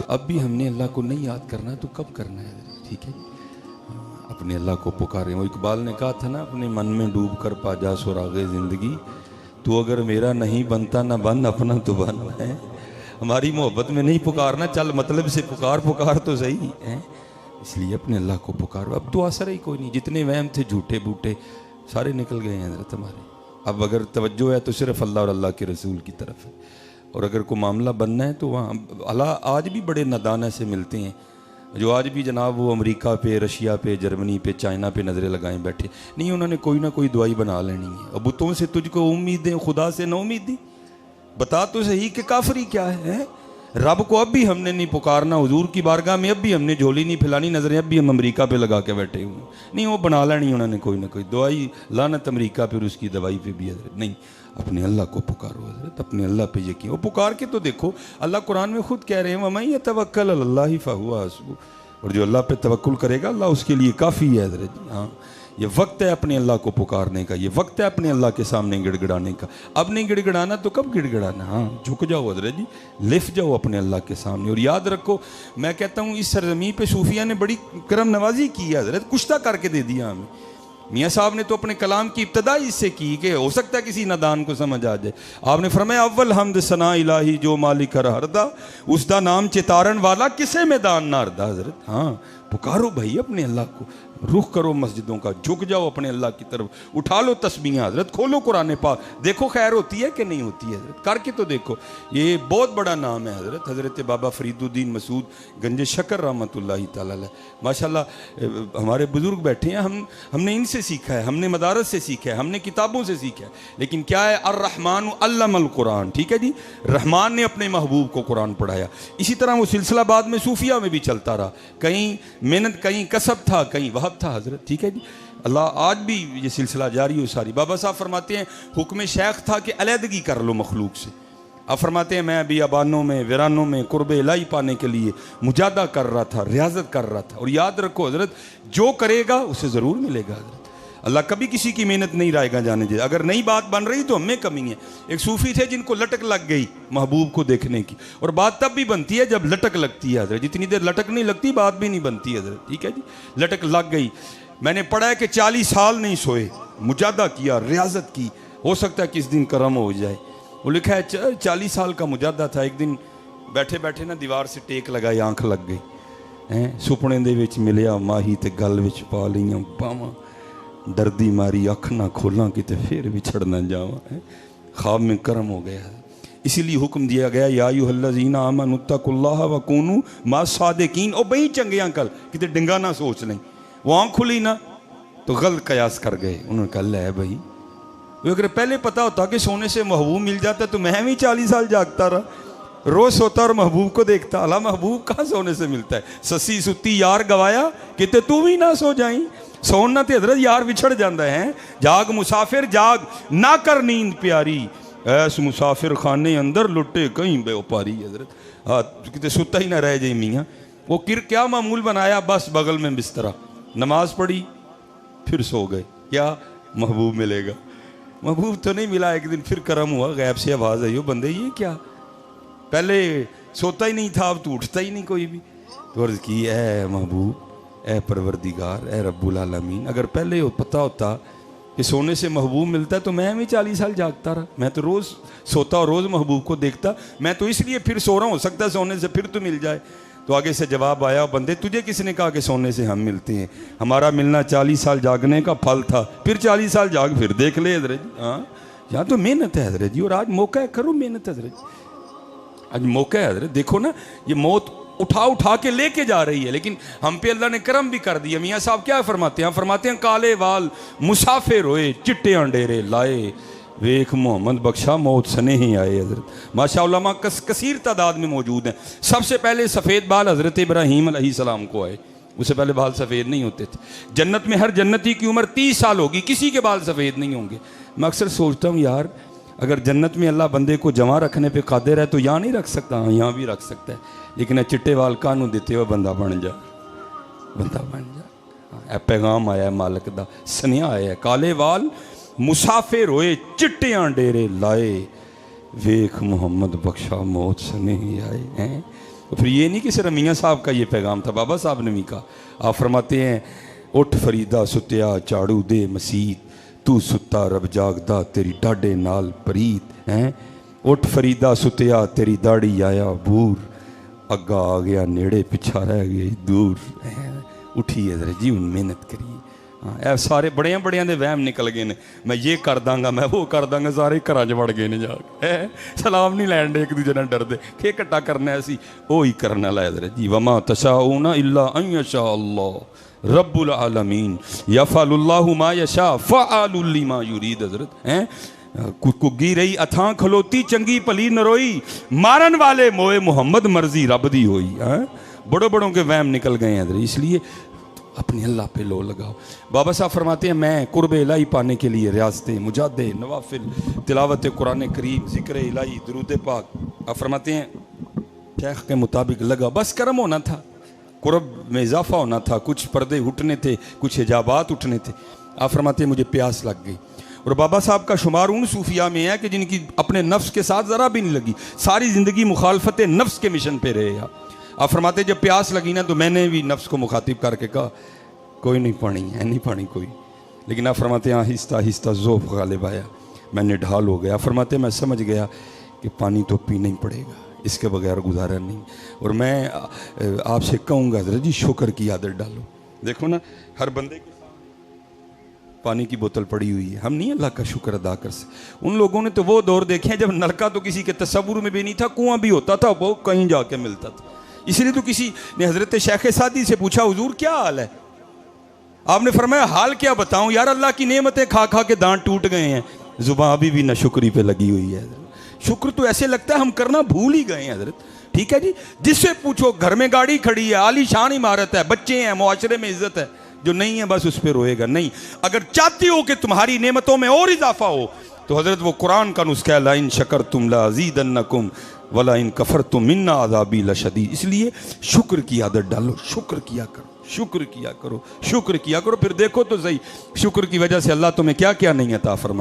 تو اب بھی ہم نے اللہ کو نہیں یاد کرنا تو کب کرنا ہے؟ ٹھیک ہے، اپنے اللہ کو پکاریں. وہ اقبال نے کہا تھا نا، اپنے من میں ڈوب کر پا جا سراغ زندگی، تو اگر میرا نہیں بنتا نہ بن، اپنا تو بن ہے. ہماری محبت میں نہیں پکارنا، چل مطلب سے پکار تو صحیح ہے. اس لیے اپنے اللہ کو پکارو. اب تو اثر ہی کوئی نہیں، جتنے وہم تھے جھوٹے بوٹے سارے نکل گئے ہیں حضرت ہمارے. اب اگر توجہ ہے تو صرف اللہ اور اللہ کے رسول کی طرف ہے، اور اگر کوئی معاملہ بننا ہے تو وہاں اللہ آج بھی بڑے نادان سے ملتے ہیں جو آج بھی جناب وہ امریکہ پہ، رشیا پہ، جرمنی پہ، چائنا پہ نظریں لگائیں بیٹھے. نہیں، انہوں نے کوئی نہ کوئی دعائی بنا لینی ہے. اب بتوں سے تجھ کو امیدیں، خدا سے نہ امیدی. بتا تو صحیح کہ کافری کیا ہے. رب کو اب بھی ہم نے نہیں پکارنا، حضور کی بارگاہ میں اب بھی ہم نے جھولی نہیں پھیلانی، نظریں اب بھی ہم امریکہ پہ لگا کے بیٹھے ہوئے. نہیں، وہ بنا لینی انہوں نے کوئی نہ کوئی دعائی. لعنت امریکہ پہ، اس کی دوائی پہ بھی حضرت. نہیں، اپنے اللہ کو پکارو حضرت، اپنے اللہ پہ یقین. وہ پکار کے تو دیکھو، اللہ قرآن میں خود کہہ رہے ہیں وَمَن يَتَوَكَّلْ عَلَى اللَّهِ فَهُوَ حَسْبُهُ. اور جو اللہ پہ توکل کرے گا اللہ اس کے لیے کافی ہے حضرت. ہاں، یہ وقت ہے اپنے اللہ کو پکارنے کا، یہ وقت ہے اپنے اللہ کے سامنے گڑ گڑانے کا. اب نہیں گڑ گڑانا تو کب گڑ گڑانا؟ ہاں، جھک جاؤ حضرت جی، لف جاؤ اپنے اللہ کے سامنے. اور یاد رکھو، میں کہتا ہوں اس سرزمین پہ صوفیہ نے بڑی کرم نوازی کی ہے حضرت، کشتہ کر کے دے دیا ہمیں. میاں صاحب نے تو اپنے کلام کی ابتدا اس سے کی کہ ہو سکتا ہے کسی نادان کو سمجھ آ جائے. آپ نے فرمایا اول حمد ثنا الہی جو مالک ہردا، اس دا نام چتارن والا کسے میدان نہ ہردا. حضرت ہاں، پکارو بھائی اپنے اللہ کو، رخ کرو مسجدوں کا، جھک جاؤ اپنے اللہ کی طرف، اٹھا لو تسبیحاں حضرت، کھولو قرآن پاک، دیکھو خیر ہوتی ہے کہ نہیں ہوتی ہے حضرت، کر کے تو دیکھو. یہ بہت بڑا نام ہے حضرت. حضرت بابا فرید الدین مسعود گنج شکر رحمۃ اللہ تعالی علیہ، ماشاءاللہ ہمارے بزرگ بیٹھے ہیں. ہم نے ان سے سیکھا ہے، ہم نے مدارس سے سیکھا ہے، ہم نے کتابوں سے سیکھا ہے. لیکن کیا ہے، الرحمن علم القرآن. ٹھیک ہے جی، رحمان نے اپنے محبوب کو قرآن پڑھایا. اسی طرح وہ سلسلہ بعد میں صوفیہ میں بھی چلتا رہا. کہیں محنت، کہیں کسب تھا، کہیں وہب تھا حضرت. ٹھیک ہے جی، اللہ آج بھی یہ سلسلہ جاری ہو ساری. بابا صاحب فرماتے ہیں حکم شیخ تھا کہ علیحدگی کر لو مخلوق سے. آپ فرماتے ہیں میں بیابانوں میں، ویرانوں میں قرب الہی پانے کے لیے مجاہدہ کر رہا تھا، ریاضت کر رہا تھا. اور یاد رکھو حضرت، جو کرے گا اسے ضرور ملے گا حضرت. اللہ کبھی کسی کی محنت نہیں رائے گا جانے دے. اگر نئی بات بن رہی تو ہم میں کمی ہے. ایک صوفی تھے جن کو لٹک لگ گئی محبوب کو دیکھنے کی، اور بات تب بھی بنتی ہے جب لٹک لگتی ہے حضرت. جتنی دیر لٹک نہیں لگتی بات بھی نہیں بنتی حضرت. ٹھیک ہے جی، لٹک لگ گئی. میں نے پڑھا ہے کہ 40 سال نہیں سوئے، مجاہدہ کیا، ریاضت کی. ہو سکتا ہے کس دن کرم ہو جائے. وہ لکھا ہے 40 سال کا مجاہدہ تھا. ایک دن بیٹھے بیٹھے نا دیوار سے ٹیک لگائی، آنکھ لگ گئی. سپنے دے وچ ملیا ماہی تے گل وچ پا لیاں باواں، دردی ماری اکھ نہ کھولاں کتے پھر وچھڑ نہ جاواں. خواب میں کرم ہو گیا. اسی لیے حکم دیا گیا یا ایھا الذین آمنوا اتقوا اللہ وکونوا مع الصادقین. او بہی چنگیاں کل کتے ڈنگا نہ سوچ لیں. وہ آنکھ کھلی نا تو غلط قیاس کر گئے. انہوں نے کہا لے بھائی، اگر پہلے پتا ہوتا کہ سونے سے محبوب مل جاتا تو میں بھی 40 سال جاگتا رہا، روز سوتا اور محبوب کو دیکھتا. اللہ محبوب کہاں سونے سے ملتا ہے. سسی ستی یار گوایا کتے تو بھی نہ سو جائیں. سونا تے حضرت یار بچھڑ جاندہ ہے. جاگ مسافر جاگ، نہ کر نیند پیاری، ایس مسافر خانے اندر لٹے کہیں بے اوپاری. حضرت کتے ستا ہی نہ رہ جائیں میاں. وہ کیا معمول بنایا، بس بغل میں بسترا، نماز پڑھی پھر سو گئے. کیا محبوب ملے گا؟ محبوب تو نہیں ملا. ایک دن پھر کرم ہوا، غیب سے آواز آئی، بندے یہ کیا، پہلے سوتا ہی نہیں تھا اب تو اٹھتا ہی نہیں کوئی بھی. تو عرض کی اے محبوب، اے پروردگار، اے رب العالمین، اگر پہلے پتہ ہوتا کہ سونے سے محبوب ملتا ہے تو میں بھی 40 سال جاگتا رہا. میں تو روز سوتا اور روز محبوب کو دیکھتا. میں تو اس لیے پھر سو رہا ہوں، ہو سکتا ہے سونے سے پھر تو مل جائے. تو آگے سے جواب آیا، بندے تجھے کس نے کہا کہ سونے سے ہم ملتے ہیں؟ ہمارا ملنا 40 سال جاگنے کا پھل تھا. پھر 40 سال جاگ پھر دیکھ لے حضرت جی. ہاں، یہاں تو محنت ہے حضرت جی. اور آج موقع ہے، کرو محنت حضرت جی. آج موقع ہے حضرت. دیکھو نا، یہ موت اٹھا کے لے کے جا رہی ہے، لیکن ہم پہ اللہ نے کرم بھی کر دیا. میاں صاحب کیا فرماتے ہیں؟ فرماتے ہیں کالے وال مسافر ہوئے، چٹے ڈیرے لائے، ویکھ محمد بخشا موت سنے ہی آئے. حضرت ماشاء علماء کثیر تعداد میں موجود ہیں. سب سے پہلے سفید بال حضرت ابراہیم علیہ السلام کو آئے. اس سے پہلے بال سفید نہیں ہوتے تھے. جنت میں ہر جنتی کی عمر 30 سال ہوگی، کسی کے بال سفید نہیں ہوں گے. میں اکثر سوچتا ہوں یار، اگر جنت میں اللہ بندے کو جمع رکھنے پہ قادر ہے تو یہاں نہیں رکھ سکتا؟ ہاں، یہاں بھی رکھ سکتا ہے. لیکن چٹے وال کانوں دیتے ہو، بندہ بن جا، بندہ بن جا. اے پیغام آیا ہے مالک دا، سنیا آیا ہے. کالے وال مسافر ہوئے، چٹیاں ڈیرے لائے، ویکھ محمد بخشا موت سنے ہی آئے. پھر یہ نہیں کہ صرف میاں صاحب کا یہ پیغام تھا، بابا صاحب نے بھی کہا. آپ فرماتے ہیں اٹھ فریدا ستیا چاڑو دے مسیت، تو ستا رب جاگدا تیری ڈاڈے نال پریت ہیں. اٹھ فریدا ستیا تیری داڑھی آیا بور، اگا آ گیا نیڑے پچھا رہ گئی دور. اٹھیے ذرا جی، ان محنت کریے. ہاں سارے بڑیاں بڑیاں دے وہم نکل گئے نے، میں یہ کر داں گا میں وہ کر داں گا، سارے گھراں چ وڑ گئے نے جا کے. سلام نہیں لین دے ایک دوجے نال ڈردے کہ کٹا کرنا ہے سی وہی کرنا لا ذرا جی. وما تشاؤون الا ان یشاء اللہ رب العالمین یفعل اللہ ما یشاء فعال لما یرید. حضرت ہیں کگی رہی اتھاں کھلوتی چنگی پلی نروئی، مارن والے موئے محمد مرضی رب دی ہوئی. بڑوں بڑوں کے وہم نکل گئے ہیں. اس لیے اپنے اللہ پہ لو لگاؤ. بابا صاحب فرماتے ہیں میں قرب الہی پانے کے لیے ریاضتیں، مجاہدے، نوافل، تلاوت قرآن کریم، ذکر الہی، درود پاک، آپ فرماتے ہیں شیخ کے مطابق لگا. بس کرم ہونا تھا، قرب میں اضافہ ہونا تھا، کچھ پردے اٹھنے تھے، کچھ حجابات اٹھنے تھے. آپ فرماتے ہیں مجھے پیاس لگ گئی. اور بابا صاحب کا شمار ان صوفیاء میں ہے کہ جن کی اپنے نفس کے ساتھ ذرا بھی نہیں لگی، ساری زندگی مخالفت نفس کے مشن پہ رہے. آپ فرماتے جب پیاس لگی نا تو میں نے بھی نفس کو مخاطب کر کے کہا کوئی نہیں پانی ہے، نہیں پانی کوئی. لیکن آپ فرماتے ہیں آہستہ آہستہ ذوق غالب آیا، میں نے ڈھال ہو گیا. فرماتے ہیں میں سمجھ گیا کہ پانی تو پینا ہی پڑے گا، اس کے بغیر گزارا نہیں. اور میں آپ سے کہوں گا حضرت جی شکر کی عادت ڈالو. دیکھو نا ہر بندے کے پانی کی بوتل پڑی ہوئی ہے، ہم نہیں اللہ کا شکر ادا کر سکتے. ان لوگوں نے تو وہ دور دیکھے ہیں جب نلکا تو کسی کے تصور میں بھی نہیں تھا، کنواں بھی ہوتا تھا وہ کہیں جا کے ملتا تھا. اس لیے تو کسی نے حضرت شیخ سعدی سے پوچھا حضور کیا حال ہے؟ آپ نے فرمایا حال کیا بتاؤں یار، اللہ کی نعمتیں کھا کھا کے دانت ٹوٹ گئے ہیں، زبان ابھی بھی نہ شکری پہ لگی ہوئی ہے. شکر تو ایسے لگتا ہے ہم کرنا بھول ہی گئے ہیں حضرت. ٹھیک ہے جی، جس سے پوچھو گھر میں گاڑی کھڑی ہے، عالی شان عمارت ہے، بچے ہیں، معاشرے میں عزت ہے، جو نہیں ہے بس اس پہ روئے گا. نہیں، اگر چاہتی ہو کہ تمہاری نعمتوں میں اور اضافہ ہو تو حضرت وہ قرآن کا نسخہ ہے لَإِن شَكَرْتُمْ لَأَزِيدَنَّكُمْ وَلَإِن كَفَرْتُمْ مِنَّ عَذَابِي لَشَدِيدٌ. اس لیے شکر کی عادت ڈالو، شکر کیا کرو، شکر کیا کرو، شکر کیا کرو. پھر دیکھو تو صحیح شکر کی وجہ سے اللہ تمہیں کیا کیا نہیں عطا فرمائے.